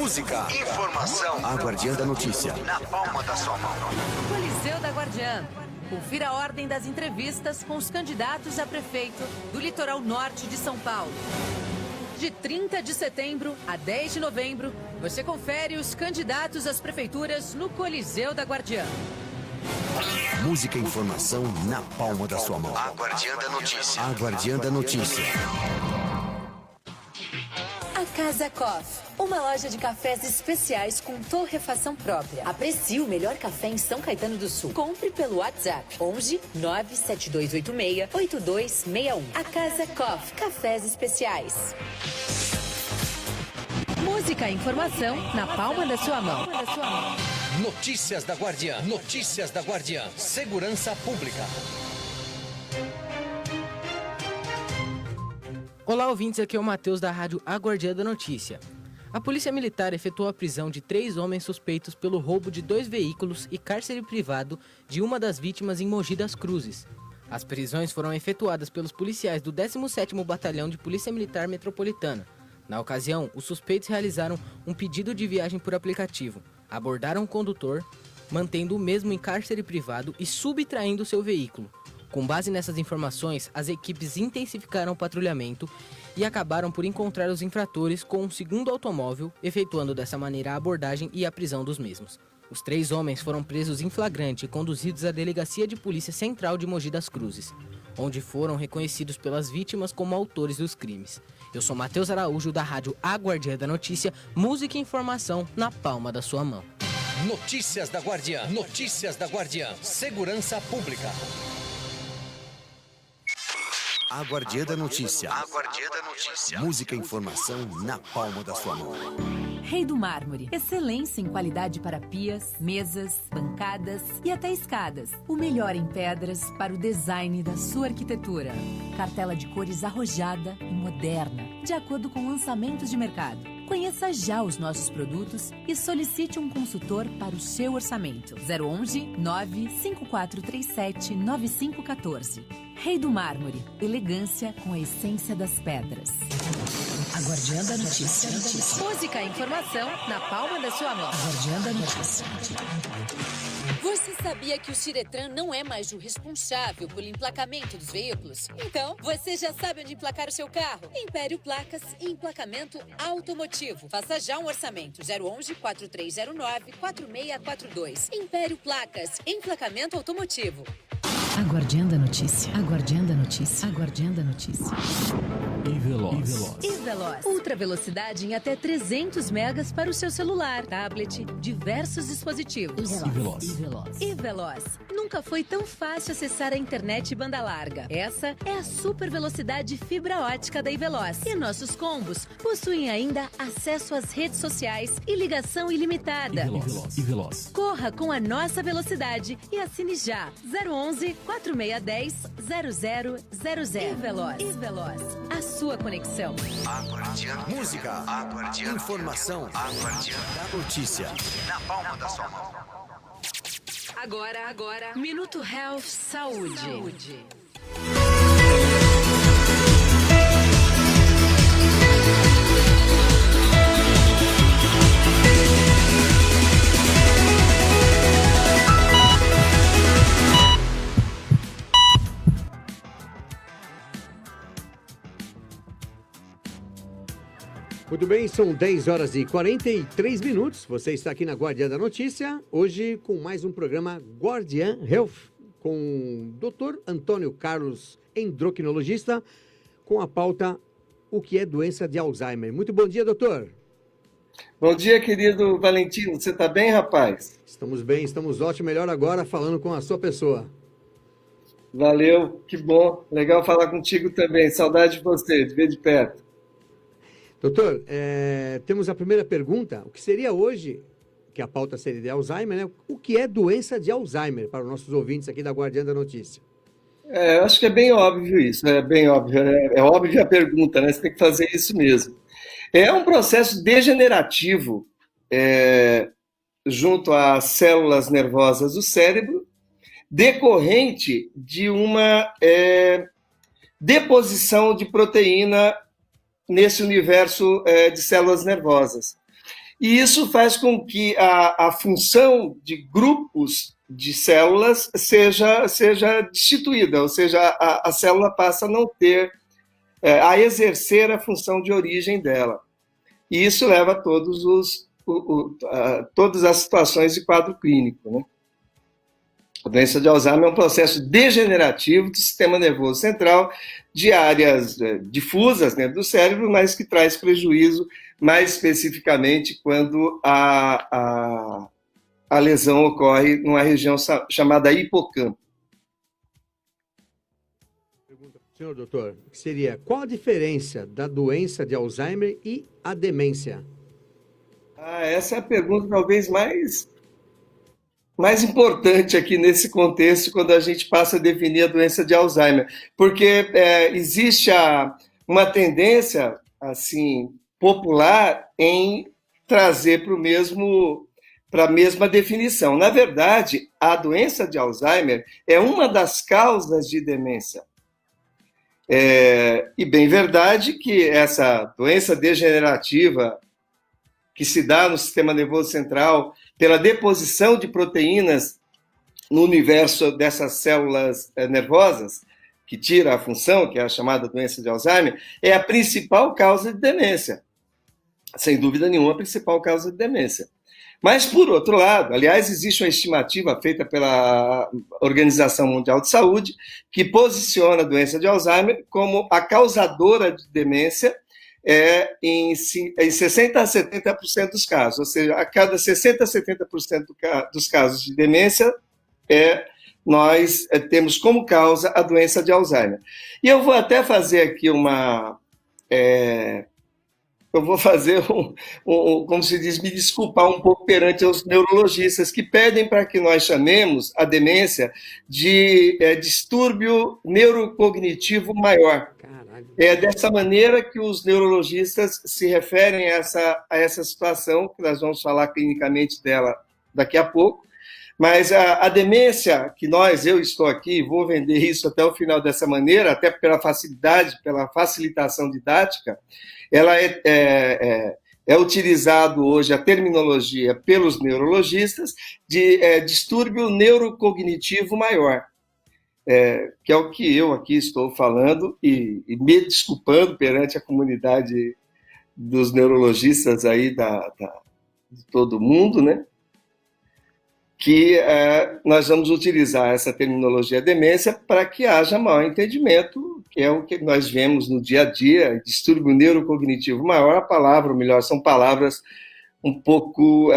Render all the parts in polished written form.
Música, informação, A Guardiã da Notícia. na palma da sua mão. Coliseu da Guardiã. Confira a ordem das entrevistas com os candidatos a prefeito do litoral norte de São Paulo. De 30 de setembro a 10 de novembro, você confere os candidatos às prefeituras no Coliseu da Guardiã. Música e informação na palma da sua mão. A Guardiã da Notícia. A Guardiã da Notícia. A Casa Coffee, uma loja de cafés especiais com torrefação própria. Aprecie o melhor café em São Caetano do Sul. Compre pelo WhatsApp 11 97286 8261. A Casa Coffee, cafés especiais. Música e informação na palma da sua mão. Notícias da Guardiã. Notícias da Guardiã. Segurança Pública. Olá, ouvintes, aqui é o Matheus da rádio A Guardiã da Notícia. A Polícia Militar efetuou a prisão de 3 homens suspeitos pelo roubo de 2 veículos e cárcere privado de uma das vítimas em Mogi das Cruzes. As prisões foram efetuadas pelos policiais do 17º Batalhão de Polícia Militar Metropolitana. Na ocasião, os suspeitos realizaram um pedido de viagem por aplicativo, abordaram o condutor, mantendo o mesmo em cárcere privado e subtraindo seu veículo. Com base nessas informações, as equipes intensificaram o patrulhamento e acabaram por encontrar os infratores com um segundo automóvel, efetuando dessa maneira a abordagem e a prisão dos mesmos. Os 3 homens foram presos em flagrante e conduzidos à Delegacia de Polícia Central de Mogi das Cruzes, onde foram reconhecidos pelas vítimas como autores dos crimes. Eu sou Matheus Araújo, da rádio A Guardiã da Notícia, música e informação na palma da sua mão. Notícias da Guardiã. Notícias da Guardiã. Segurança Pública. A Guardiã da Notícia. A Guardiã da Notícia. Música e informação na palma da sua mão. Rei do Mármore. Excelência em qualidade para pias, mesas, bancadas e até escadas. O melhor em pedras para o design da sua arquitetura. Cartela de cores arrojada e moderna, de acordo com lançamentos de mercado. Conheça já os nossos produtos e solicite um consultor para o seu orçamento. 011 95437 9514. Rei do Mármore. Elegância com a essência das pedras. A Guardiã da Notícia. Música e informação na palma da sua mão. A Guardiã da Notícia. Você sabia que o Ciretran não é mais o responsável pelo emplacamento dos veículos? Então, você já sabe onde emplacar o seu carro? Império Placas e Emplacamento Automotivo. Faça já um orçamento. 011 4309 4642. Império Placas, Emplacamento Automotivo. A Guardiã da Notícia. A Guardiã da Notícia. A Guardiã da Notícia. E Veloz. Ultra velocidade em até 300 megas para o seu celular, tablet, diversos dispositivos. E Veloz. Nunca foi tão fácil acessar a internet banda larga. Essa é a super velocidade fibra ótica da Iveloz. E nossos combos possuem ainda acesso às redes sociais e ligação ilimitada. E Veloz. Corra com a nossa velocidade e assine já. 011 4610 0000. E Veloz. A sua conexão. A Guardiã. Música, A Guardiã. informação, A Guardiã da notícia. na palma da sua mão. Agora, Minuto Health Saúde. Muito bem, são 10 horas e 43 minutos. Você está aqui na Guardiã da Notícia, hoje com mais um programa Guardiã Health, com o Dr. Antônio Carlos, endocrinologista, com a pauta O que é doença de Alzheimer. Muito bom dia, doutor. Bom dia, querido Valentino. Você está bem, rapaz? Estamos bem, estamos ótimo. Melhor agora falando com a sua pessoa. Valeu, que bom. Legal falar contigo também. Saudade de você, de ver de perto. Doutor, temos a primeira pergunta. O que seria hoje, que a pauta seria de Alzheimer, né? O que é doença de Alzheimer para os nossos ouvintes aqui da Guardiã da Notícia? Acho que é bem óbvio isso, é bem óbvio. É óbvio a pergunta, né? Você tem que fazer isso mesmo. É um processo degenerativo junto às células nervosas do cérebro, decorrente de uma deposição de proteína nesse universo de células nervosas. e isso faz com que a função de grupos de células seja destituída, ou seja, a célula passa a não ter, a exercer a função de origem dela. E isso leva a todas as situações de quadro clínico, né? A doença de Alzheimer é um processo degenerativo do sistema nervoso central, de áreas difusas dentro do cérebro, mas que traz prejuízo, mais especificamente quando a lesão ocorre numa região chamada hipocampo. Pergunta para o senhor, doutor, que seria: qual a diferença da doença de Alzheimer e a demência? Essa é a pergunta talvez mais importante aqui nesse contexto, quando a gente passa a definir a doença de Alzheimer, porque existe uma tendência assim popular em trazer para a mesma definição. Na verdade, a doença de Alzheimer é uma das causas de demência. E bem verdade que essa doença degenerativa que se dá no sistema nervoso central pela deposição de proteínas no universo dessas células nervosas, que tira a função, que é a chamada doença de Alzheimer, é a principal causa de demência. Sem dúvida nenhuma, a principal causa de demência. Mas, por outro lado, aliás, existe uma estimativa feita pela Organização Mundial de Saúde que posiciona a doença de Alzheimer como a causadora de demência em 60% a 70% dos casos, ou seja, a cada 60% a 70% dos casos de demência, nós temos como causa a doença de Alzheimer. E eu vou até fazer aqui como se diz, me desculpar um pouco perante os neurologistas que pedem para que nós chamemos a demência de distúrbio neurocognitivo maior. É dessa maneira que os neurologistas se referem a essa situação, que nós vamos falar clinicamente dela daqui a pouco. Mas a demência que eu estou aqui, vou vender isso até o final dessa maneira, até pela facilidade, pela facilitação didática, ela é utilizado hoje a terminologia pelos neurologistas de distúrbio neurocognitivo maior. Que é o que eu aqui estou falando e me desculpando perante a comunidade dos neurologistas aí de todo mundo, né? Que nós vamos utilizar essa terminologia demência para que haja maior entendimento, que é o que nós vemos no dia a dia, distúrbio neurocognitivo maior, a palavra, ou melhor, são palavras um pouco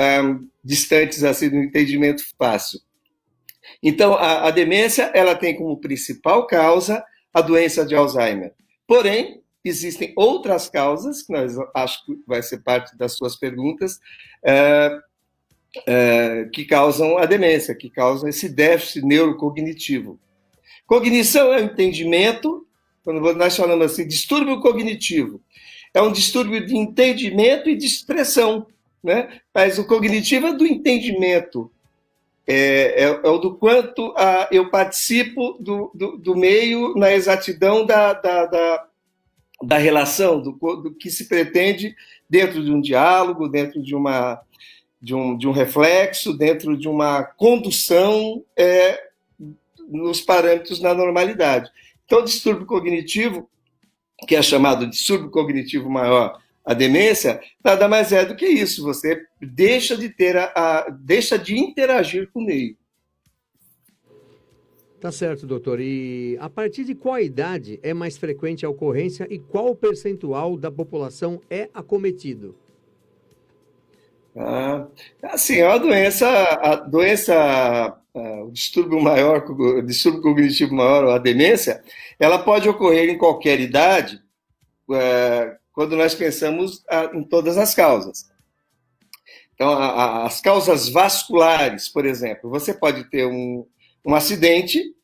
distantes assim, do entendimento fácil. Então, a demência ela tem como principal causa a doença de Alzheimer. Porém, existem outras causas, que acho que vai ser parte das suas perguntas, que causam a demência, que causam esse déficit neurocognitivo. Cognição é o entendimento, quando nós falamos assim, distúrbio cognitivo, é um distúrbio de entendimento e de expressão, né? Mas o cognitivo é do entendimento, é o do quanto eu participo do meio na exatidão da relação, do que se pretende dentro de um diálogo, dentro de um reflexo, dentro de uma condução nos parâmetros da normalidade. Então, o distúrbio cognitivo, que é chamado de distúrbio cognitivo maior, a demência, nada mais é do que isso. Você deixa de interagir com o meio. Tá certo, doutor. E a partir de qual idade é mais frequente a ocorrência e qual percentual da população é acometido? Assim, o distúrbio cognitivo maior, a demência, ela pode ocorrer em qualquer idade, quando nós pensamos em todas as causas. Então, as causas vasculares, por exemplo, você pode ter um acidente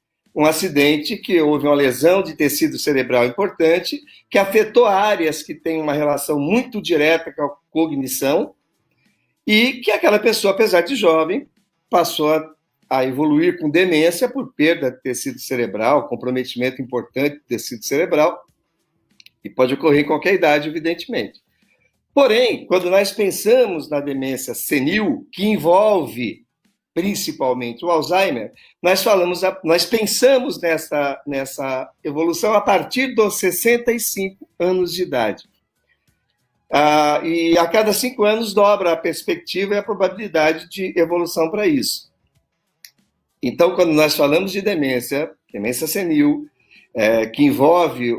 que houve uma lesão de tecido cerebral importante, que afetou áreas que têm uma relação muito direta com a cognição, e que aquela pessoa, apesar de jovem, passou a evoluir com demência por perda de tecido cerebral, comprometimento importante do tecido cerebral, e pode ocorrer em qualquer idade, evidentemente. Porém, quando nós pensamos na demência senil, que envolve principalmente o Alzheimer, nós pensamos nessa evolução a partir dos 65 anos de idade. E a cada 5 anos dobra a perspectiva e a probabilidade de evolução para isso. Então, quando nós falamos de demência senil, que envolve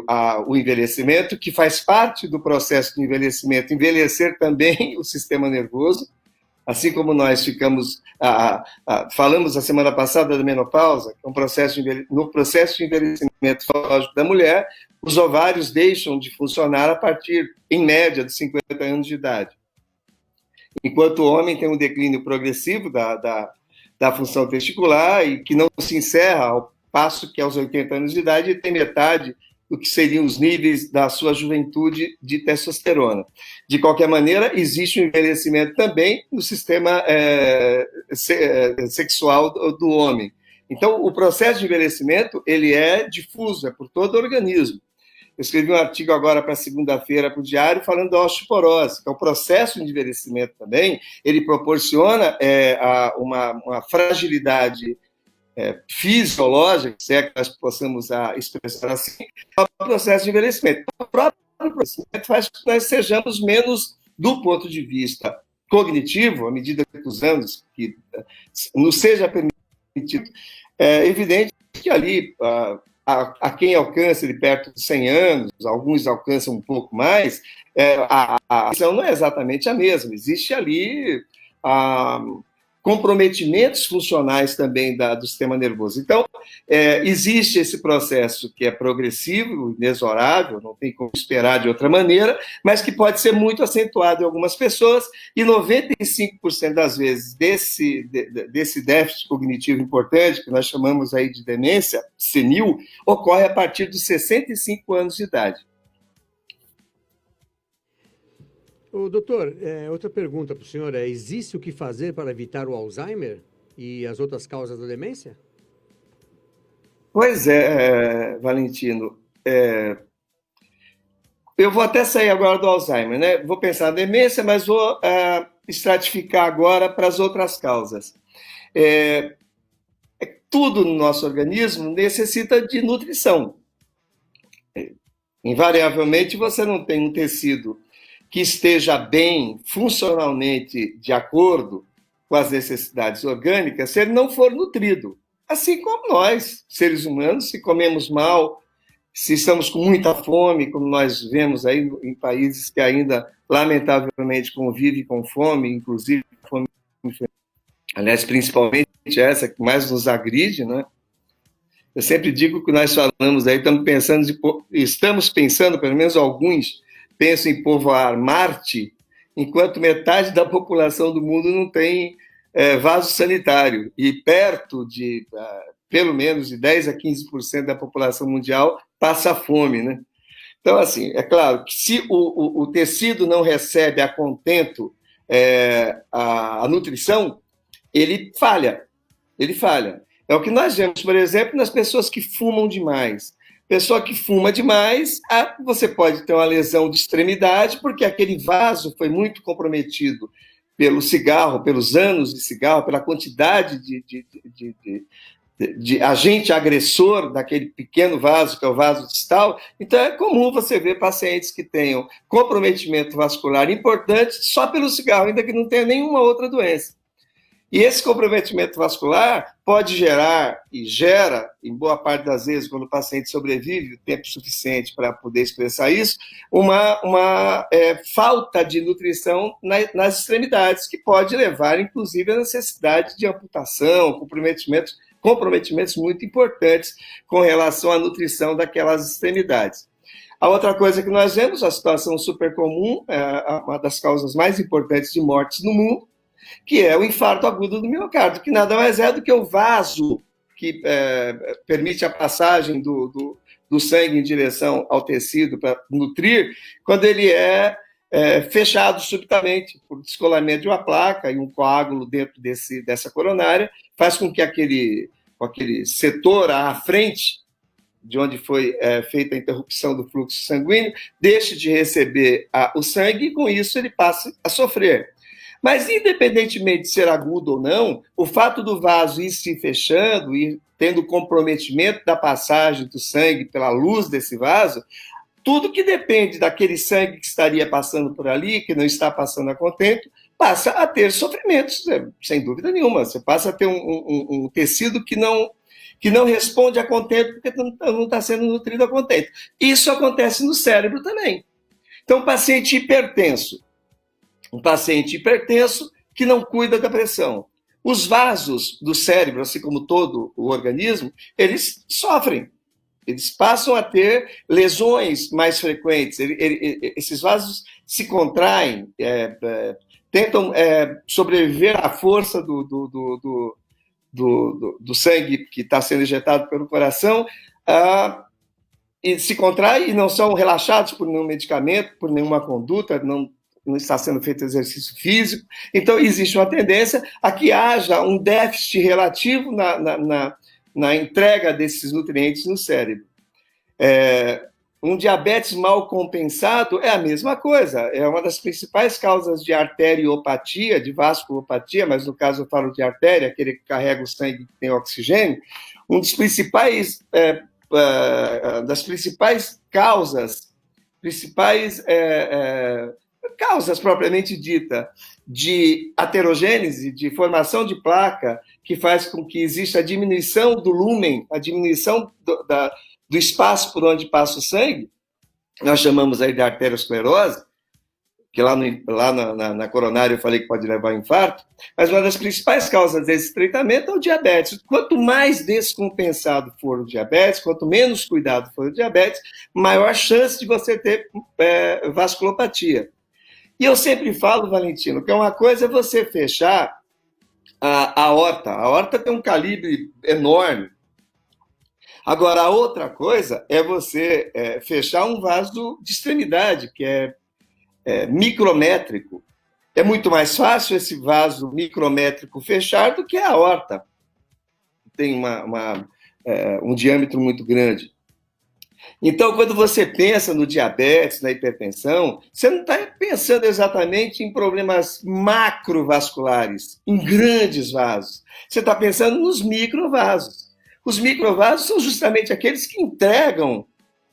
o envelhecimento, que faz parte do processo de envelhecimento, envelhecer também o sistema nervoso, assim como nós falamos a semana passada da menopausa, que é no processo de envelhecimento fisiológico da mulher, os ovários deixam de funcionar a partir, em média, de 50 anos de idade. Enquanto o homem tem um declínio progressivo da função testicular e que não se encerra ao passo que aos 80 anos de idade tem metade do que seriam os níveis da sua juventude de testosterona. De qualquer maneira, existe um envelhecimento também no sistema sexual do homem. Então, o processo de envelhecimento ele é difuso, é por todo o organismo. Eu escrevi um artigo agora para segunda-feira para o Diário falando da osteoporose, que é o processo de envelhecimento também, ele proporciona uma fragilidade fisiológica, se é que nós possamos expressar assim, ao processo de envelhecimento. O próprio envelhecimento faz com que nós sejamos menos, do ponto de vista cognitivo, à medida que os anos que nos seja permitido. É evidente que ali, a quem alcança de perto de 100 anos, alguns alcançam um pouco mais, a visão não é exatamente a mesma. Existe ali comprometimentos funcionais também do sistema nervoso. Então, existe esse processo que é progressivo, inexorável, não tem como esperar de outra maneira, mas que pode ser muito acentuado em algumas pessoas, e 95% das vezes desse déficit cognitivo importante, que nós chamamos aí de demência senil, ocorre a partir dos 65 anos de idade. Ô, doutor, outra pergunta para o senhor existe o que fazer para evitar o Alzheimer e as outras causas da demência? Pois Valentino. Eu vou até sair agora do Alzheimer, né? Vou pensar na demência, mas vou estratificar agora para as outras causas. Tudo no nosso organismo necessita de nutrição. Invariavelmente, você não tem um tecido que esteja bem funcionalmente de acordo com as necessidades orgânicas se ele não for nutrido. Assim como nós, seres humanos, se comemos mal, se estamos com muita fome, como nós vemos aí em países que ainda, lamentavelmente, convivem com fome, inclusive fome, aliás, principalmente essa que mais nos agride, né? Eu sempre digo que nós falamos aí, estamos pensando, pelo menos alguns, pensam em povoar Marte, enquanto metade da população do mundo não tem vaso sanitário. E perto de, pelo menos, de 10% a 15% da população mundial passa fome, né? Então, assim, é claro que se o tecido não recebe a contento a nutrição, ele falha. Ele falha. É o que nós vemos, por exemplo, nas pessoas que fumam demais. Pessoa que fuma demais, você pode ter uma lesão de extremidade, porque aquele vaso foi muito comprometido pelo cigarro, pelos anos de cigarro, pela quantidade de agente agressor daquele pequeno vaso, que é o vaso distal. Então, é comum você ver pacientes que tenham comprometimento vascular importante só pelo cigarro, ainda que não tenha nenhuma outra doença. E esse comprometimento vascular pode gerar, e gera, em boa parte das vezes, quando o paciente sobrevive o tempo suficiente para poder expressar isso, uma falta de nutrição nas extremidades, que pode levar, inclusive, à necessidade de amputação, comprometimentos muito importantes com relação à nutrição daquelas extremidades. A outra coisa que nós vemos, a situação super comum, uma das causas mais importantes de mortes no mundo, que é o infarto agudo do miocárdio, que nada mais é do que o vaso que permite a passagem do sangue em direção ao tecido para nutrir, quando ele é fechado subitamente por descolamento de uma placa e um coágulo dentro dessa coronária, faz com que aquele setor à frente de onde foi feita a interrupção do fluxo sanguíneo, deixe de receber o sangue e, com isso, ele passa a sofrer. Mas, independentemente de ser agudo ou não, o fato do vaso ir se fechando e tendo comprometimento da passagem do sangue pela luz desse vaso, tudo que depende daquele sangue que estaria passando por ali, que não está passando a contento, passa a ter sofrimentos, sem dúvida nenhuma. Você passa a ter um tecido que não responde a contento porque não está sendo nutrido a contento. Isso acontece no cérebro também. Então, um paciente hipertenso que não cuida da pressão. Os vasos do cérebro, assim como todo o organismo, eles sofrem. Eles passam a ter lesões mais frequentes. Esses vasos se contraem, tentam sobreviver à força do sangue que está sendo injetado pelo coração, e se contraem e não são relaxados por nenhum medicamento, por nenhuma conduta, não está sendo feito exercício físico. Então, existe uma tendência a que haja um déficit relativo na entrega desses nutrientes no cérebro. Um diabetes mal compensado é a mesma coisa, é uma das principais causas de arteriopatia, de vasculopatia, mas no caso eu falo de artéria, aquele que carrega o sangue que tem oxigênio. Das principais causas, causas propriamente dita, de aterogênese, de formação de placa, que faz com que exista a diminuição do lúmen, a diminuição do espaço por onde passa o sangue, nós chamamos aí de arteriosclerose, que lá na coronária eu falei que pode levar a infarto, mas uma das principais causas desse tratamento é o diabetes. Quanto mais descompensado for o diabetes, quanto menos cuidado for o diabetes, maior chance de você ter vasculopatia. E eu sempre falo, Valentino, que uma coisa é você fechar a aorta. A aorta tem um calibre enorme. Agora, a outra coisa é você fechar um vaso de extremidade, que é micrométrico. É muito mais fácil esse vaso micrométrico fechar do que a aorta. Tem um diâmetro muito grande. Então, quando você pensa no diabetes, na hipertensão, você não está pensando exatamente em problemas macrovasculares, em grandes vasos. Você está pensando nos microvasos. Os microvasos são justamente aqueles que entregam,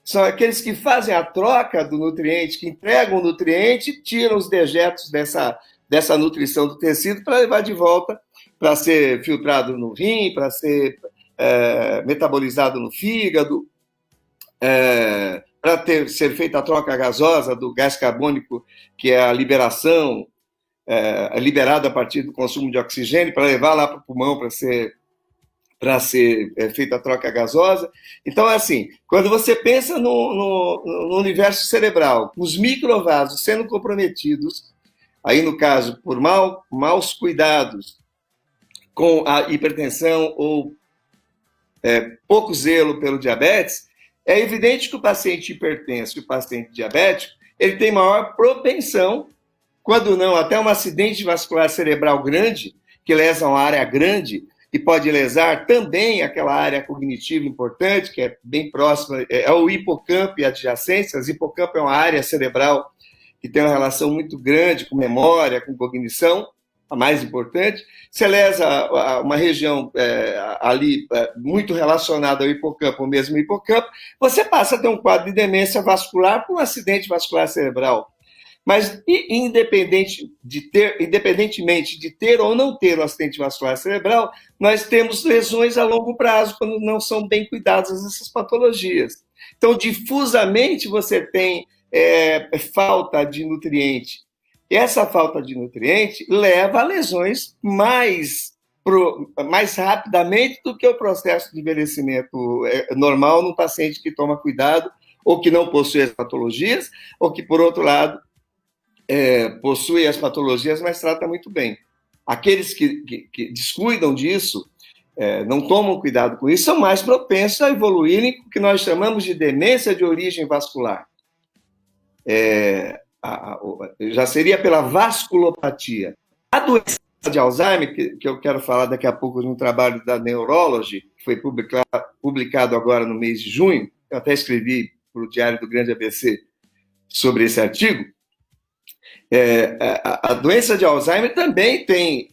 são aqueles que fazem a troca do nutriente, que entregam o nutriente e tiram os dejetos dessa nutrição do tecido para levar de volta, para ser filtrado no rim, para ser metabolizado no fígado, para ser feita a troca gasosa do gás carbônico, que é a liberação, liberada a partir do consumo de oxigênio, para levar lá para o pulmão para ser feita a troca gasosa. Então, assim, quando você pensa no universo cerebral, os microvasos sendo comprometidos, aí no caso, por maus cuidados com a hipertensão ou pouco zelo pelo diabetes, é evidente que o paciente hipertenso e o paciente diabético, ele tem maior propensão, quando não, até um acidente vascular cerebral grande, que lesa uma área grande, e pode lesar também aquela área cognitiva importante, que é bem próxima, é o hipocampo e adjacências. O hipocampo é uma área cerebral que tem uma relação muito grande com memória, com cognição, a mais importante. Se lesa uma região ali muito relacionada ao hipocampo, ou mesmo hipocampo, você passa a ter um quadro de demência vascular por um acidente vascular cerebral. Mas, independentemente de ter ou não ter um acidente vascular cerebral, nós temos lesões a longo prazo, quando não são bem cuidadas essas patologias. Então, difusamente, você tem falta de nutriente. E essa falta de nutriente leva a lesões mais rapidamente do que o processo de envelhecimento normal num paciente que toma cuidado, ou que não possui as patologias, ou que, por outro lado, possui as patologias, mas trata muito bem. Aqueles que descuidam disso, não tomam cuidado com isso, são mais propensos a evoluírem o que nós chamamos de demência de origem vascular. Já seria pela vasculopatia. A doença de Alzheimer, que eu quero falar daqui a pouco de um trabalho da Neurology, que foi publicado agora no mês de junho, eu até escrevi para o Diário do Grande ABC sobre esse artigo. A doença de Alzheimer também tem,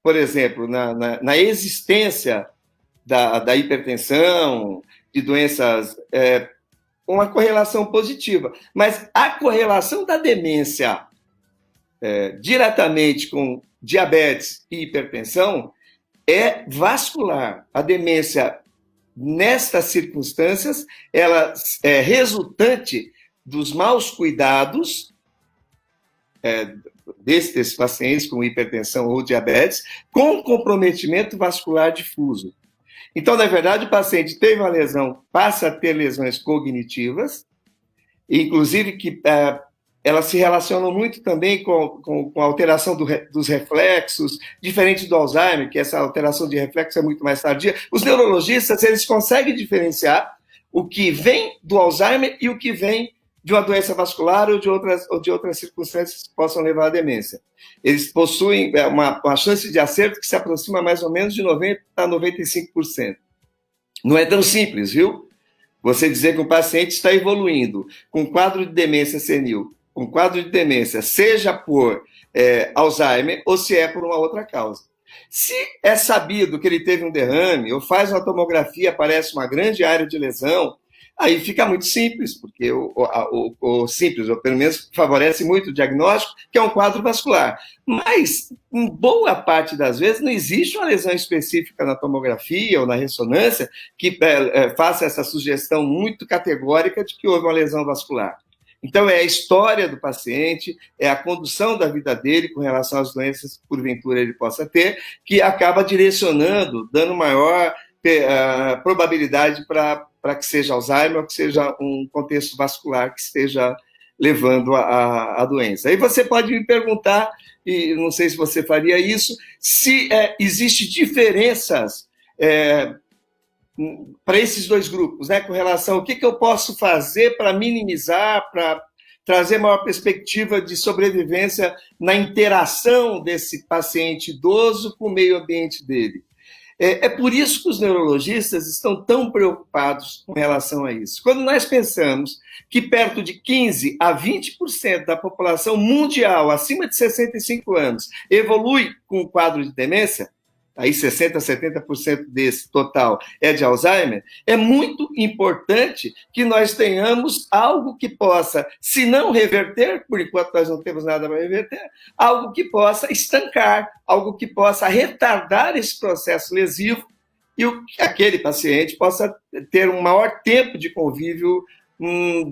por exemplo, na existência da hipertensão, de doenças, uma correlação positiva. Mas a correlação da demência diretamente com diabetes e hipertensão é vascular. A demência, nestas circunstâncias, ela é resultante dos maus cuidados desses pacientes com hipertensão ou diabetes, com comprometimento vascular difuso. Então, na verdade, o paciente teve uma lesão, passa a ter lesões cognitivas, inclusive que elas se relacionam muito também com a alteração dos reflexos, diferente do Alzheimer, que essa alteração de reflexo é muito mais tardia. Os neurologistas, eles conseguem diferenciar o que vem do Alzheimer e o que vem de uma doença vascular ou de outras circunstâncias que possam levar à demência. Eles possuem uma chance de acerto que se aproxima mais ou menos de 90% a 95%. Não é tão simples, viu? Você dizer que um paciente está evoluindo com quadro de demência senil, com quadro de demência, seja por Alzheimer ou se é por uma outra causa. Se é sabido que ele teve um derrame, ou faz uma tomografia, aparece uma grande área de lesão, aí fica muito simples, porque o simples, ou pelo menos favorece muito o diagnóstico, que é um quadro vascular. Mas, em boa parte das vezes, não existe uma lesão específica na tomografia ou na ressonância que faça essa sugestão muito categórica de que houve uma lesão vascular. Então, é a história do paciente, é a condução da vida dele com relação às doenças que, porventura, ele possa ter, que acaba direcionando, dando maior probabilidade para que seja Alzheimer ou que seja um contexto vascular que esteja levando a doença. Aí você pode me perguntar, e não sei se você faria isso, se existem diferenças para esses dois grupos, né, com relação ao que eu posso fazer para minimizar, para trazer maior perspectiva de sobrevivência na interação desse paciente idoso com o meio ambiente dele. É por isso que os neurologistas estão tão preocupados com relação a isso. Quando nós pensamos que perto de 15% a 20% da população mundial acima de 65 anos evolui com o quadro de demência, aí 60% a 70% desse total é de Alzheimer, é muito importante que nós tenhamos algo que possa, se não reverter, por enquanto nós não temos nada para reverter, algo que possa estancar, algo que possa retardar esse processo lesivo e aquele paciente possa ter um maior tempo de convívio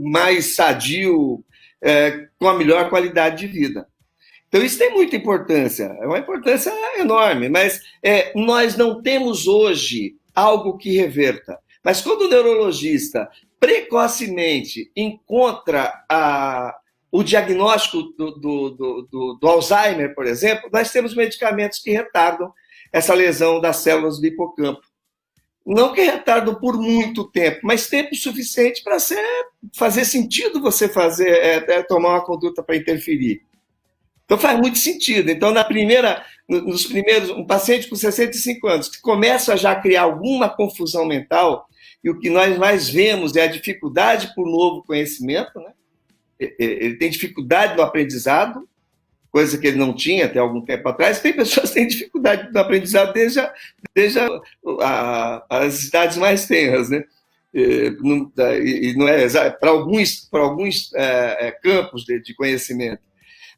mais sadio, com a melhor qualidade de vida. Então, isso tem muita importância, é uma importância enorme, mas nós não temos hoje algo que reverta. Mas quando o neurologista precocemente encontra o diagnóstico do Alzheimer, por exemplo, nós temos medicamentos que retardam essa lesão das células do hipocampo. Não que retardam por muito tempo, mas tempo suficiente para fazer sentido você tomar uma conduta para interferir. Então faz muito sentido. Então, nos primeiros, um paciente com 65 anos que começa a já criar alguma confusão mental, e o que nós mais vemos é a dificuldade por novo conhecimento, né? Ele tem dificuldade no aprendizado, coisa que ele não tinha até algum tempo atrás. Tem pessoas que têm dificuldade no aprendizado desde as idades mais tenras, né? E não é para alguns campos de conhecimento.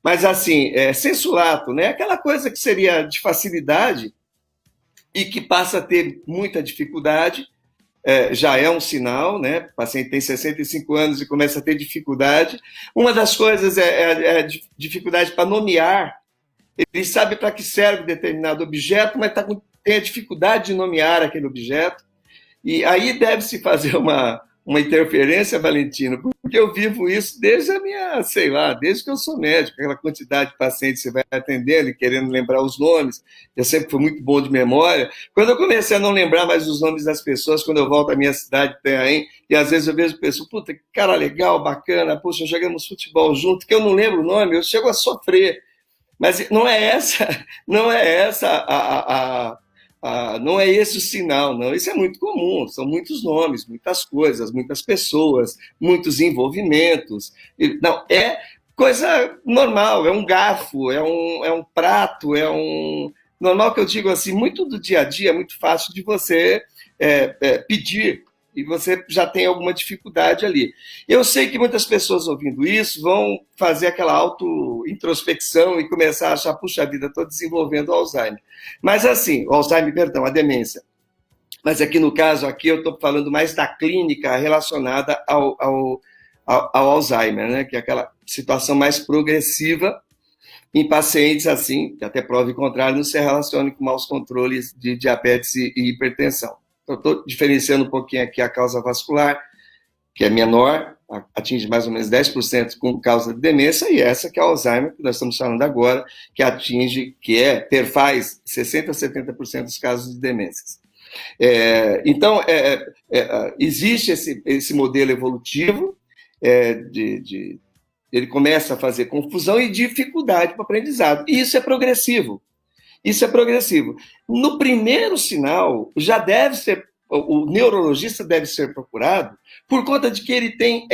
Mas, assim, sensu lato, né? Aquela coisa que seria de facilidade e que passa a ter muita dificuldade, já é um sinal, né? O paciente tem 65 anos e começa a ter dificuldade. Uma das coisas é a dificuldade para nomear. Ele sabe para que serve determinado objeto, mas tem a dificuldade de nomear aquele objeto. E aí deve-se fazer uma interferência, Valentino, porque eu vivo isso desde desde que eu sou médico, aquela quantidade de pacientes que você vai atendendo e querendo lembrar os nomes. Eu sempre fui muito bom de memória. Quando eu comecei a não lembrar mais os nomes das pessoas, quando eu volto à minha cidade, Itanhaém, e às vezes eu vejo pessoas, puta, que cara legal, bacana, poxa, jogamos futebol junto, que eu não lembro o nome, eu chego a sofrer. Mas não é essa, não é essa não é esse o sinal, não. Isso é muito comum, são muitos nomes, muitas coisas, muitas pessoas, muitos envolvimentos. Não, é coisa normal, é um garfo, é um prato, é um... Normal que eu digo assim, muito do dia a dia, é muito fácil de você pedir, e você já tem alguma dificuldade ali. Eu sei que muitas pessoas ouvindo isso vão fazer aquela auto-introspecção e começar a achar, puxa vida, estou desenvolvendo o Alzheimer. Mas assim, o Alzheimer, perdão, a demência. Mas aqui no caso, aqui eu estou falando mais da clínica relacionada ao Alzheimer, né? Que é aquela situação mais progressiva em pacientes assim, que até prova o contrário, não se relacionam com maus controles de diabetes e hipertensão. Eu estou diferenciando um pouquinho aqui a causa vascular, que é menor, atinge mais ou menos 10% com causa de demência, e essa que é o Alzheimer, que nós estamos falando agora, que perfaz 60% a 70% dos casos de demências. Então, existe esse modelo evolutivo, ele começa a fazer confusão e dificuldade para o aprendizado, e isso é progressivo. Isso é progressivo. No primeiro sinal, já deve ser, o neurologista deve ser procurado por conta de que ele tem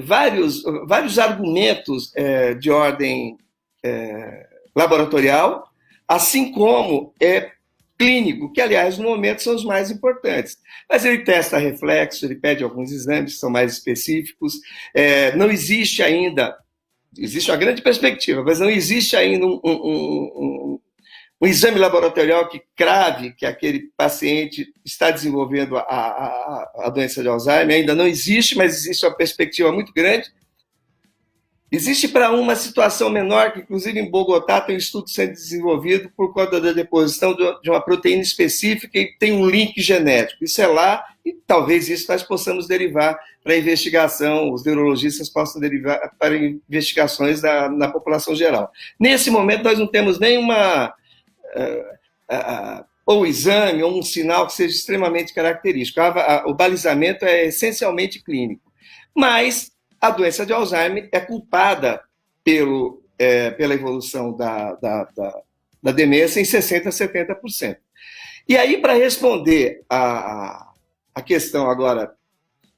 vários argumentos de ordem laboratorial, assim como clínico, que, aliás, no momento são os mais importantes. Mas ele testa reflexo, ele pede alguns exames que são mais específicos. Não existe ainda... Existe uma grande perspectiva, mas não existe ainda um exame laboratorial que crave que aquele paciente está desenvolvendo a doença de Alzheimer. Ainda não existe, mas existe uma perspectiva muito grande. Existe para uma situação menor, que inclusive em Bogotá tem um estudo sendo desenvolvido por conta da deposição de uma proteína específica e tem um link genético. Isso é lá e talvez isso nós possamos derivar para investigação, os neurologistas possam derivar para investigações na população geral. Nesse momento nós não temos nenhuma ou exame ou um sinal que seja extremamente característico. O balizamento é essencialmente clínico. Mas a doença de Alzheimer é culpada pela evolução da demência em 60% a 70%. E aí, para responder a questão agora,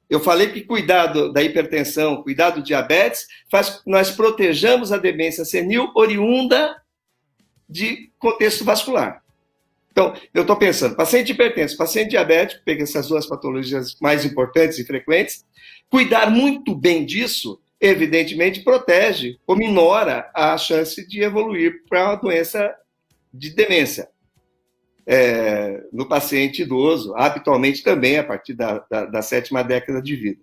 eu falei que cuidar da hipertensão, cuidar do diabetes, faz com que nós protejamos a demência senil oriunda de contexto vascular. Então, eu estou pensando, paciente hipertenso, paciente diabético, pega essas duas patologias mais importantes e frequentes, cuidar muito bem disso, evidentemente, protege ou minora a chance de evoluir para uma doença de demência. No paciente idoso, habitualmente também a partir da 7ª década de vida.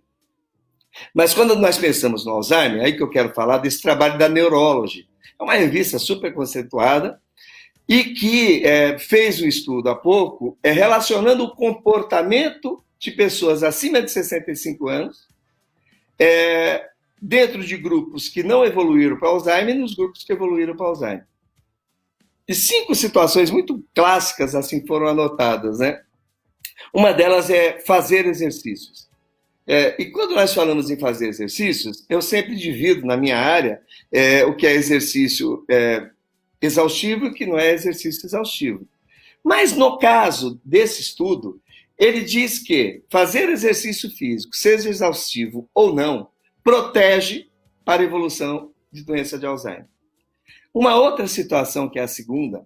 Mas quando nós pensamos no Alzheimer, é aí que eu quero falar desse trabalho da Neurology. É uma revista super conceituada e que fez um estudo há pouco relacionando o comportamento de pessoas acima de 65 anos dentro de grupos que não evoluíram para Alzheimer e nos grupos que evoluíram para Alzheimer. E 5 situações muito clássicas assim foram anotadas, né? Uma delas é fazer exercícios. E quando nós falamos em fazer exercícios, eu sempre divido na minha área o que é exercício exaustivo e o que não é exercício exaustivo. Mas no caso desse estudo, ele diz que fazer exercício físico, seja exaustivo ou não, protege para a evolução de doença de Alzheimer. Uma outra situação, que é a segunda,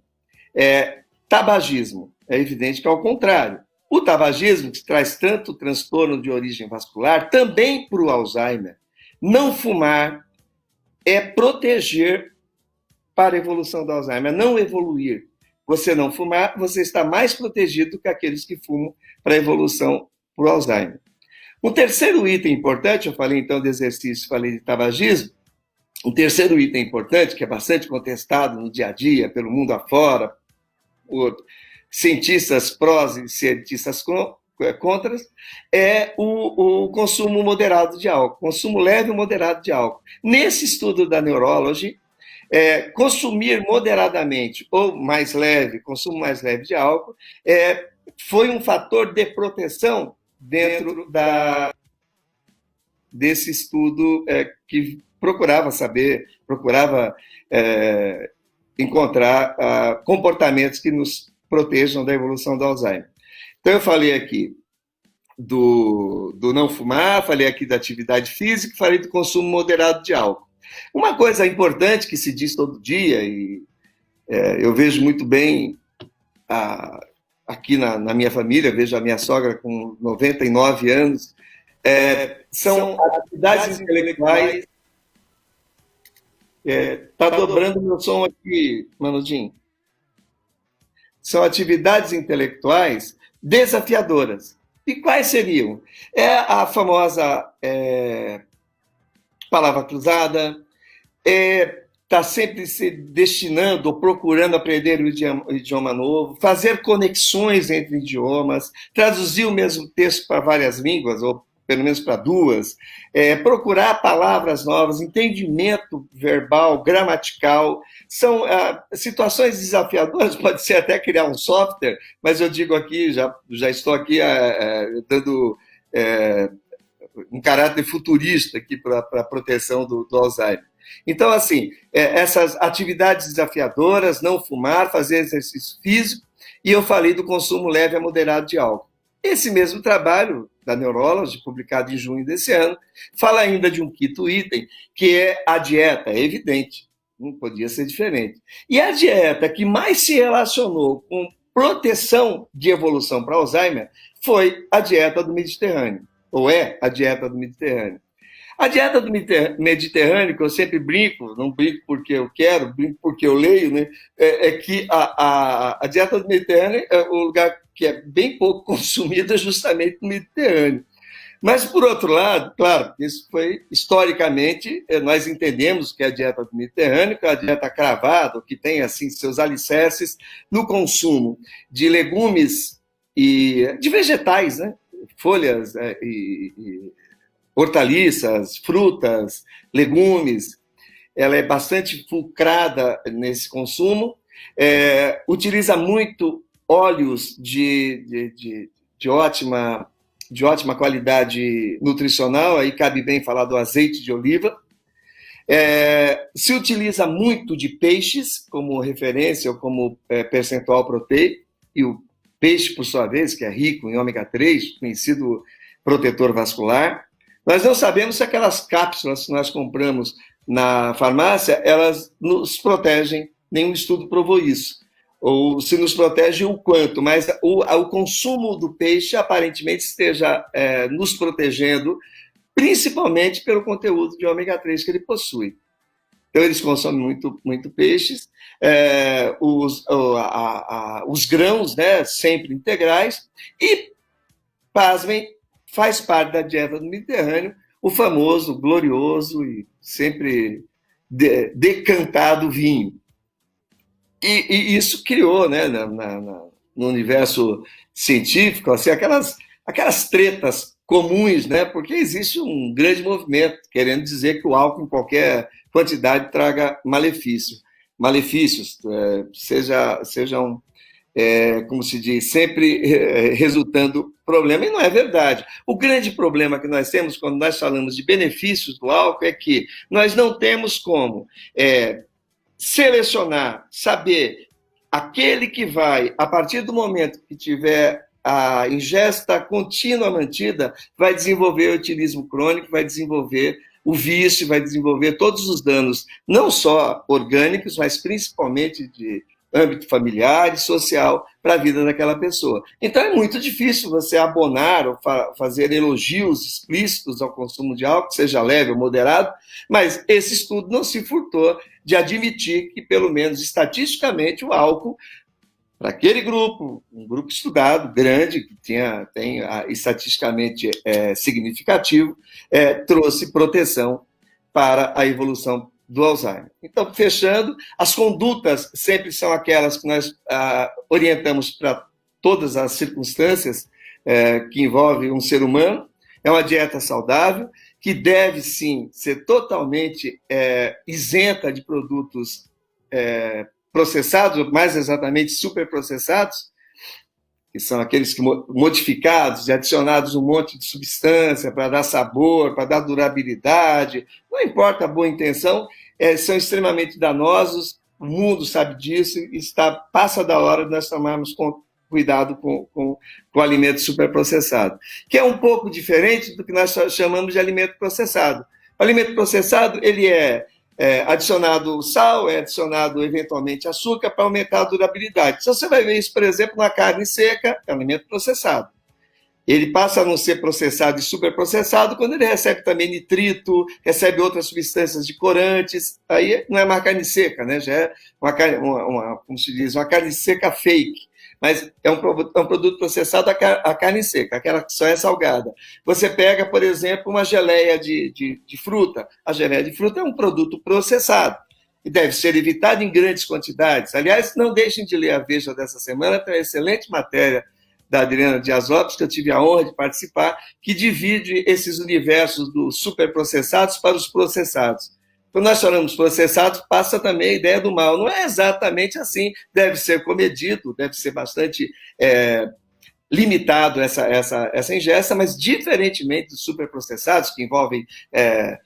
é tabagismo. É evidente que é ao contrário. O tabagismo, que traz tanto transtorno de origem vascular, também para o Alzheimer, não fumar é proteger para a evolução do Alzheimer, não evoluir. Você não fumar, você está mais protegido que aqueles que fumam para a evolução para o Alzheimer. Um terceiro item importante, eu falei então de exercício, falei de tabagismo, um terceiro item importante, que é bastante contestado no dia a dia, pelo mundo afora, por cientistas prós e cientistas contras, é o consumo moderado de álcool, consumo leve e moderado de álcool. Nesse estudo da Neurology, consumir moderadamente ou mais leve, consumo mais leve de álcool, foi um fator de proteção dentro desse estudo que procurava saber, procurava encontrar comportamentos que nos protejam da evolução do Alzheimer. Então, eu falei aqui do não fumar, falei aqui da atividade física, falei do consumo moderado de álcool. Uma coisa importante que se diz todo dia, e eu vejo muito bem aqui na minha família, vejo a minha sogra com 99 anos, são atividades intelectuais. Está dobrando meu som aqui, Manudinho. São atividades intelectuais desafiadoras. E quais seriam? A famosa palavra cruzada, está sempre se destinando ou procurando aprender um idioma novo, fazer conexões entre idiomas, traduzir o mesmo texto para várias línguas, ou pelo menos para duas, procurar palavras novas, entendimento verbal, gramatical. São situações desafiadoras, pode ser até criar um software, mas eu digo aqui, já estou aqui dando um caráter futurista aqui para a proteção do Alzheimer. Então, assim, essas atividades desafiadoras, não fumar, fazer exercício físico, e eu falei do consumo leve a moderado de álcool. Esse mesmo trabalho da Neurology, publicado em junho desse ano, fala ainda de um quinto item, que é a dieta. É evidente, não podia ser diferente. E a dieta que mais se relacionou com proteção de evolução para Alzheimer foi a dieta do Mediterrâneo, ou é a dieta do Mediterrâneo. A dieta do Mediterrâneo, que eu sempre brinco, não brinco porque eu quero, brinco porque eu leio, né? Que a dieta do Mediterrâneo é o lugar que é bem pouco consumida justamente no Mediterrâneo. Mas, por outro lado, claro, isso foi, historicamente, nós entendemos que a dieta do Mediterrâneo, que é a dieta cravada, que tem, assim, seus alicerces no consumo de legumes e de vegetais, né? Folhas e hortaliças, frutas, legumes. Ela é bastante fulcrada nesse consumo, utiliza muito óleos de ótima qualidade nutricional, aí cabe bem falar do azeite de oliva. Se utiliza muito de peixes como referência ou como percentual proteico, e o peixe, por sua vez, que é rico em ômega 3, conhecido protetor vascular. Nós não sabemos se aquelas cápsulas que nós compramos na farmácia, elas nos protegem, nenhum estudo provou isso, ou se nos protege o quanto, mas o consumo do peixe aparentemente esteja nos protegendo, principalmente pelo conteúdo de ômega 3 que ele possui. Então, eles consomem muito peixes, os grãos, né, sempre integrais, e, pasmem, faz parte da dieta do Mediterrâneo o famoso, glorioso e sempre decantado vinho. E isso criou, né, no universo científico, assim, aquelas tretas comuns, né, porque existe um grande movimento querendo dizer que o álcool em qualquer quantidade traga malefícios, sejam como se diz, sempre resultando problema, e não é verdade. O grande problema que nós temos quando nós falamos de benefícios do álcool é que nós não temos como selecionar, saber aquele que vai, a partir do momento que tiver a ingesta contínua mantida, vai desenvolver o etilismo crônico, vai desenvolver o vício, vai desenvolver todos os danos, não só orgânicos, mas principalmente de âmbito familiar e social para a vida daquela pessoa. Então é muito difícil você abonar ou fazer elogios explícitos ao consumo de álcool, seja leve ou moderado, mas esse estudo não se furtou de admitir que, pelo menos estatisticamente, o álcool, para aquele grupo, um grupo estudado, grande, que tem estatisticamente significativo, trouxe proteção para a evolução do Alzheimer. Então, fechando, as condutas sempre são aquelas que nós orientamos para todas as circunstâncias que envolvem um ser humano. É uma dieta saudável, que deve, sim, ser totalmente isenta de produtos processados, mais exatamente superprocessados, que são aqueles que modificados e adicionados um monte de substância para dar sabor, para dar durabilidade, não importa a boa intenção, são extremamente danosos, o mundo sabe disso e passa da hora de nós tomarmos cuidado com o alimento superprocessado, que é um pouco diferente do que nós chamamos de alimento processado. O alimento processado, ele é adicionado sal, é adicionado eventualmente açúcar para aumentar a durabilidade. Então, você vai ver isso, por exemplo, na carne seca, é um alimento processado. Ele passa a não ser processado e superprocessado quando ele recebe também nitrito, recebe outras substâncias de corantes, aí não é uma carne seca, né? Já é como se diz, uma carne seca fake. Mas é um produto processado a carne seca, aquela que só é salgada. Você pega, por exemplo, uma geleia de fruta. A geleia de fruta é um produto processado e deve ser evitado em grandes quantidades. Aliás, não deixem de ler a Veja dessa semana, tem uma excelente matéria da Adriana Dias Lopes, que eu tive a honra de participar, que divide esses universos dos superprocessados para os processados. Quando nós falamos processados, passa também a ideia do mal. Não é exatamente assim. Deve ser comedido, deve ser bastante limitado essa ingesta, mas diferentemente dos superprocessados, que envolvem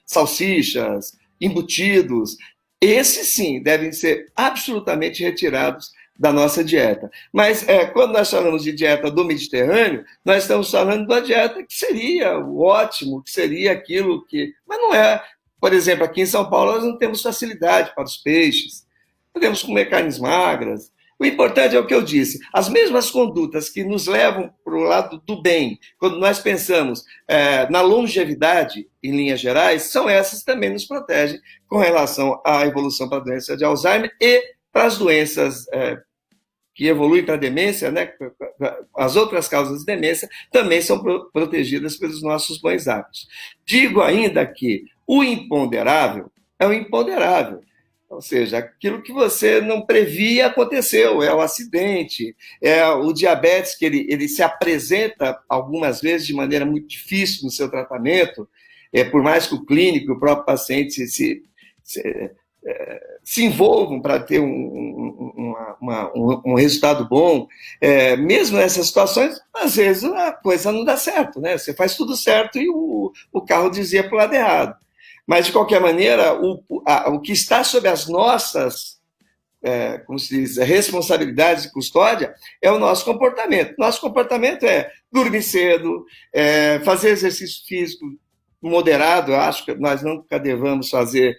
salsichas, embutidos, esses sim devem ser absolutamente retirados da nossa dieta. Mas quando nós falamos de dieta do Mediterrâneo, nós estamos falando da dieta que seria o ótimo, que seria aquilo que... Mas não é... Por exemplo, aqui em São Paulo nós não temos facilidade para os peixes, podemos comer carnes magras. O importante é o que eu disse, as mesmas condutas que nos levam para o lado do bem, quando nós pensamos na longevidade, em linhas gerais, são essas que também nos protegem com relação à evolução para a doença de Alzheimer e para as doenças que evoluem para a demência, né? As outras causas de demência também são protegidas pelos nossos bons hábitos. Digo ainda que o imponderável é o imponderável, ou seja, aquilo que você não previa aconteceu, é o acidente, é o diabetes que ele se apresenta algumas vezes de maneira muito difícil no seu tratamento, por mais que o clínico e o próprio paciente se envolvam para ter um resultado bom, mesmo nessas situações, às vezes a coisa não dá certo, né? Você faz tudo certo e o carro dizia para o lado errado. Mas, de qualquer maneira, o que está sob as nossas, como se diz, responsabilidades e custódia é o nosso comportamento. Nosso comportamento é dormir cedo, fazer exercício físico moderado, eu acho que nós nunca devamos fazer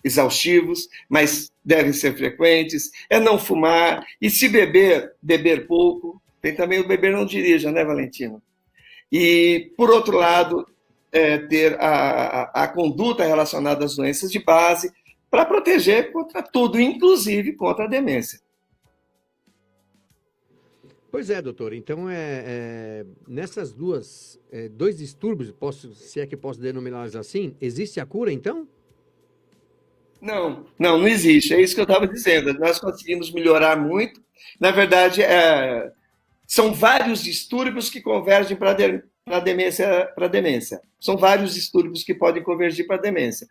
exaustivos, mas devem ser frequentes, não fumar, e se beber pouco. Tem também o beber não dirija, né, Valentino? E, por outro lado, ter a conduta relacionada às doenças de base para proteger contra tudo, inclusive contra a demência. Pois é, doutor. Então, nessas dois distúrbios, se é que posso denominá-los assim, existe a cura, então? Não existe. É isso que eu estava dizendo. Nós conseguimos melhorar muito. Na verdade, são vários distúrbios que convergem para a demência. São vários distúrbios que podem convergir para a demência.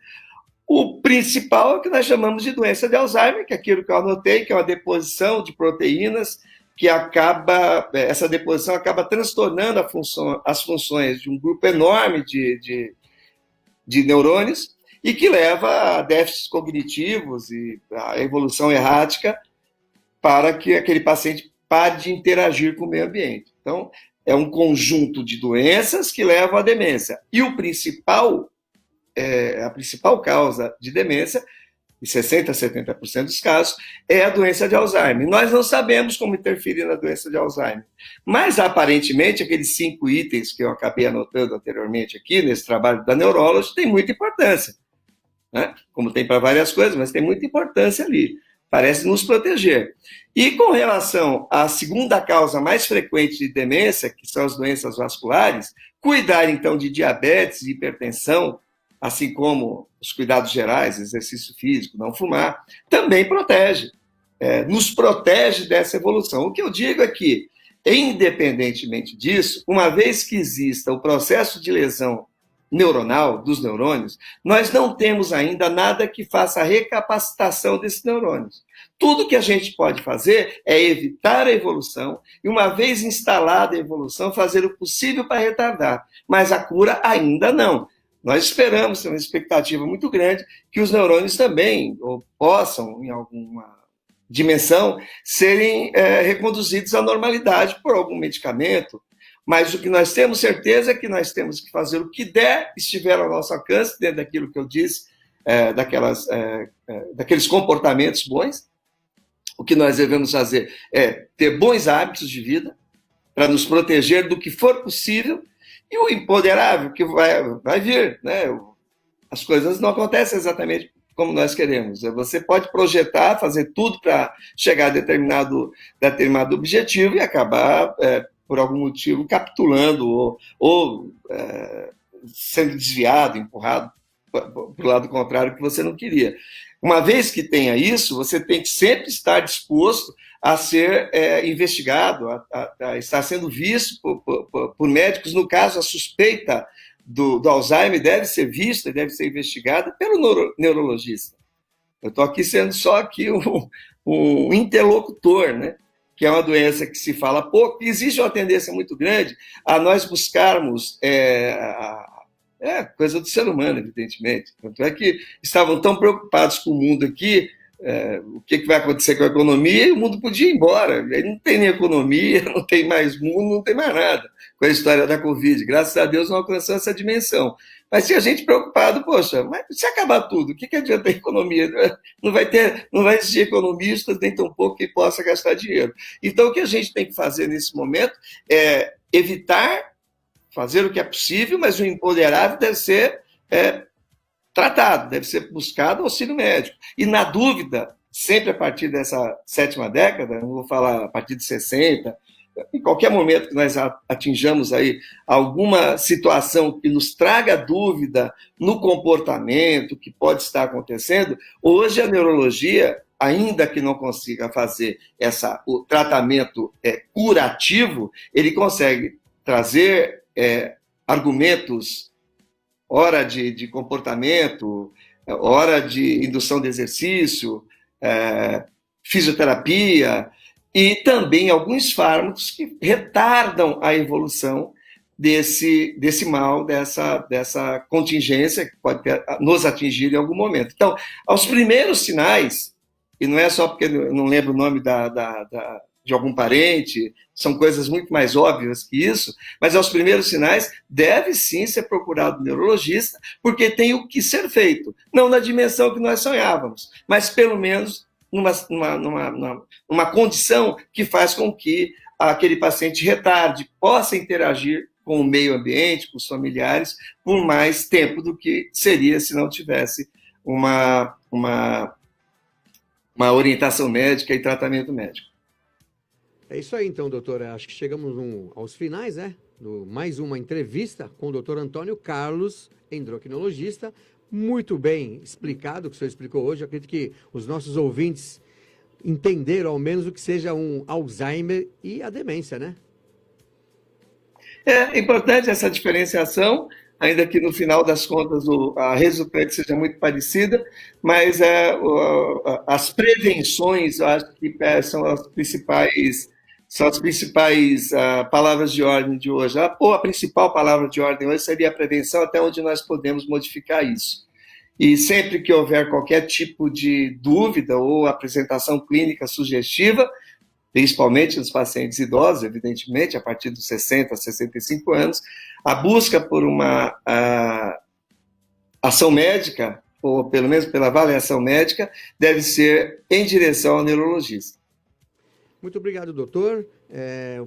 O principal é o que nós chamamos de doença de Alzheimer, que é aquilo que eu anotei, que é uma deposição de proteínas que essa deposição acaba transtornando as funções de um grupo enorme de neurônios e que leva a déficits cognitivos e a evolução errática para que aquele paciente pare de interagir com o meio ambiente. Então, é um conjunto de doenças que levam à demência. E a principal causa de demência, em 60% a 70% dos casos, é a doença de Alzheimer. Nós não sabemos como interferir na doença de Alzheimer, mas aparentemente aqueles 5 itens que eu acabei anotando anteriormente aqui, nesse trabalho da Neurology, tem muita importância, né? Como tem para várias coisas, mas tem muita importância ali. Parece nos proteger. E com relação à segunda causa mais frequente de demência, que são as doenças vasculares, cuidar então de diabetes e hipertensão, assim como os cuidados gerais, exercício físico, não fumar, também protege, nos protege dessa evolução. O que eu digo é que, independentemente disso, uma vez que exista o processo de lesão neuronal dos neurônios, nós não temos ainda nada que faça a recapacitação desses neurônios. Tudo que a gente pode fazer é evitar a evolução e, uma vez instalada a evolução, fazer o possível para retardar. Mas a cura ainda não. Nós esperamos, temos uma expectativa muito grande, que os neurônios também ou possam, em alguma dimensão, serem reconduzidos à normalidade por algum medicamento. Mas o que nós temos certeza é que nós temos que fazer o que der, estiver ao nosso alcance, dentro daquilo que eu disse, daqueles comportamentos bons. O que nós devemos fazer é ter bons hábitos de vida para nos proteger do que for possível, e o imponderável que vai vir, né? As coisas não acontecem exatamente como nós queremos. Você pode projetar, fazer tudo para chegar a determinado objetivo e acabar, por algum motivo, capitulando ou sendo desviado, empurrado para o lado contrário que você não queria. Uma vez que tenha isso, você tem que sempre estar disposto a ser investigado, a estar sendo visto por médicos. No caso, a suspeita do Alzheimer deve ser vista, deve ser investigada pelo neurologista. Eu estou aqui sendo só aqui um interlocutor, né? Que é uma doença que se fala pouco, e existe uma tendência muito grande a nós buscarmos coisa do ser humano, evidentemente. Tanto é que estavam tão preocupados com o mundo aqui, o que vai acontecer com a economia, e o mundo podia ir embora. Aí não tem nem economia, não tem mais mundo, não tem mais nada com a história da Covid. Graças a Deus não alcançou essa dimensão. Mas tinha gente preocupado, poxa, mas se acabar tudo, o que adianta a economia? Não vai existir economistas, nem tão pouco que possa gastar dinheiro. Então, o que a gente tem que fazer nesse momento é evitar fazer o que é possível, mas o imponderável deve ser tratado, deve ser buscado auxílio médico. E, na dúvida, sempre a partir dessa 7ª década, não vou falar a partir de 60, em qualquer momento que nós atinjamos aí alguma situação que nos traga dúvida no comportamento que pode estar acontecendo, hoje a neurologia, ainda que não consiga fazer o tratamento curativo, ele consegue trazer argumentos, hora de comportamento, hora de indução de exercício, fisioterapia, e também alguns fármacos que retardam a evolução desse mal, dessa contingência que pode nos atingir em algum momento. Então, aos primeiros sinais, e não é só porque eu não lembro o nome de algum parente, são coisas muito mais óbvias que isso, mas aos primeiros sinais deve sim ser procurado um neurologista, porque tem o que ser feito, não na dimensão que nós sonhávamos, mas pelo menos numa condição que faz com que aquele paciente retarde, possa interagir com o meio ambiente, com os familiares, por mais tempo do que seria se não tivesse uma orientação médica e tratamento médico. É isso aí, então, doutor. Acho que chegamos aos finais, né? Mais uma entrevista com o doutor Antônio Carlos, endocrinologista. Muito bem explicado o que o senhor explicou hoje. Eu acredito que os nossos ouvintes entenderam, ao menos, o que seja um Alzheimer e a demência, né? É importante essa diferenciação, ainda que no final das contas a resultante seja muito parecida, mas as prevenções, eu acho que são as principais palavras de ordem de hoje. Ou a principal palavra de ordem hoje seria a prevenção, até onde nós podemos modificar isso. E sempre que houver qualquer tipo de dúvida ou apresentação clínica sugestiva, principalmente nos pacientes idosos, evidentemente, a partir dos 60, 65 anos, a busca por uma ação médica, ou pelo menos pela avaliação médica, deve ser em direção ao neurologista. Muito obrigado, doutor.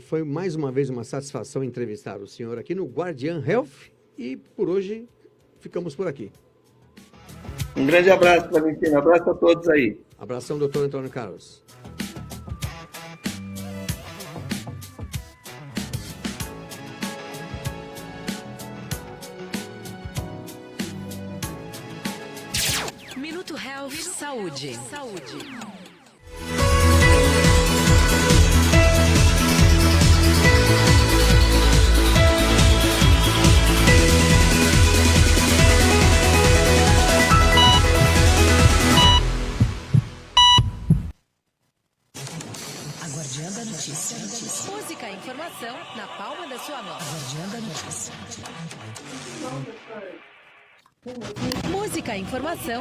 Foi mais uma vez uma satisfação entrevistar o senhor aqui no Guardian Health, e por hoje ficamos por aqui. Um grande abraço, Valentina. Um abraço a todos aí. Abração, doutor Antônio Carlos. Minuto Health Saúde. A Guardiã da Notícia. Música e informação na palma da sua mão. A Guardiã da Notícia. Música e informação